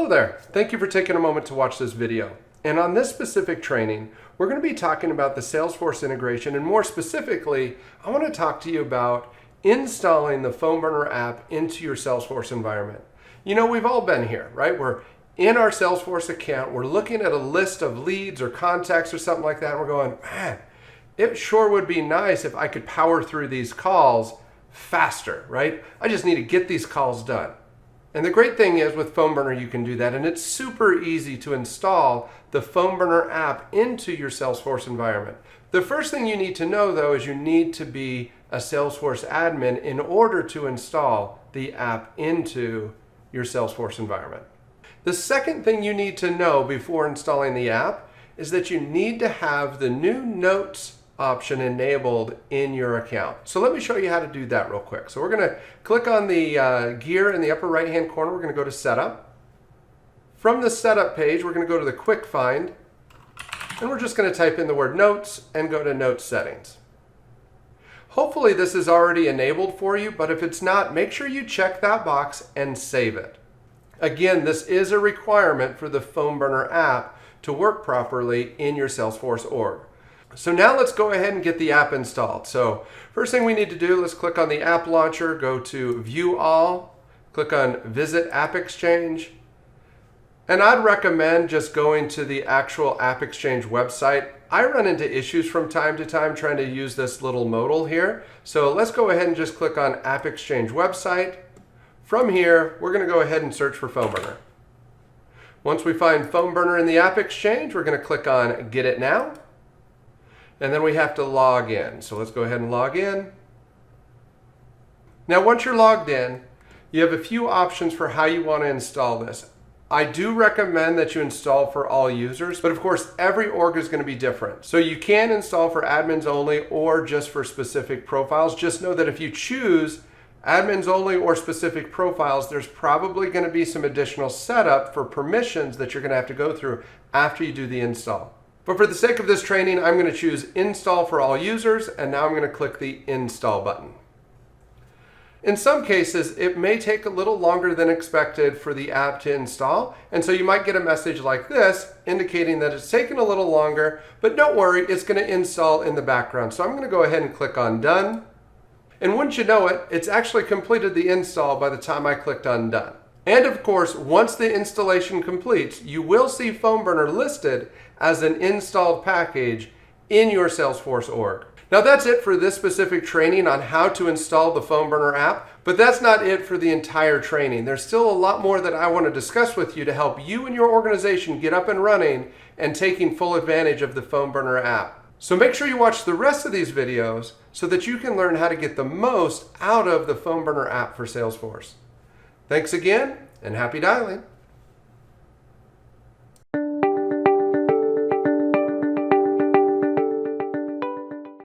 there, thank you for taking a moment to watch this video. And on this specific training, we're going to be talking about the Salesforce integration, and more specifically, I want to talk to you about installing the PhoneBurner app into your Salesforce environment. You know, we've all been here, right? We're in our Salesforce account, we're looking at a list of leads or contacts or something like that, and we're going, man, it sure would be nice if I could power through these calls faster, right? I just need to get these calls done. And the great thing is with PhoneBurner, you can do that, and it's super easy to install the PhoneBurner app into your Salesforce environment. The first thing you need to know, though, is you need to be a Salesforce admin in order to install the app into your Salesforce environment. The second thing you need to know before installing the app is that you need to have the new notes option enabled in your account. So let me show you how to do that real quick. So we're going to click on the gear in the upper right hand corner. We're going to go to Setup. From the Setup page, we're going to go to the Quick Find, and we're just going to type in the word Notes and go to Notes Settings. Hopefully this is already enabled for you, but if it's not, make sure you check that box and save it. Again, this is a requirement for the PhoneBurner app to work properly in your Salesforce org. So now let's go ahead and get the app installed. So first thing we need to do, let's click on the app launcher, go to View All, click on Visit AppExchange. And I'd recommend just going to the actual AppExchange website. I run into issues from time to time trying to use this little modal here. So let's go ahead and just click on AppExchange website. From here, we're going to go ahead and search for PhoneBurner. Once we find PhoneBurner in the AppExchange, we're going to click on Get It Now. And then we have to log in. So let's go ahead and log in. Now once you're logged in, you have a few options for how you want to install this. I do recommend that you install for all users, but of course every org is going to be different. So you can install for admins only or just for specific profiles. Just know that if you choose admins only or specific profiles, there's probably going to be some additional setup for permissions that you're going to have to go through after you do the install. But for the sake of this training, I'm going to choose Install for all users, and now I'm going to click the Install button. In some cases, it may take a little longer than expected for the app to install, and so you might get a message like this indicating that it's taken a little longer, but don't worry, it's going to install in the background. So I'm going to go ahead and click on Done, and wouldn't you know it, it's actually completed the install by the time I clicked on Done. And of course, once the installation completes, you will see PhoneBurner listed as an installed package in your Salesforce org. Now that's it for this specific training on how to install the PhoneBurner app, but that's not it for the entire training. There's still a lot more that I want to discuss with you to help you and your organization get up and running and taking full advantage of the PhoneBurner app. So make sure you watch the rest of these videos so that you can learn how to get the most out of the PhoneBurner app for Salesforce. Thanks again, and happy dialing.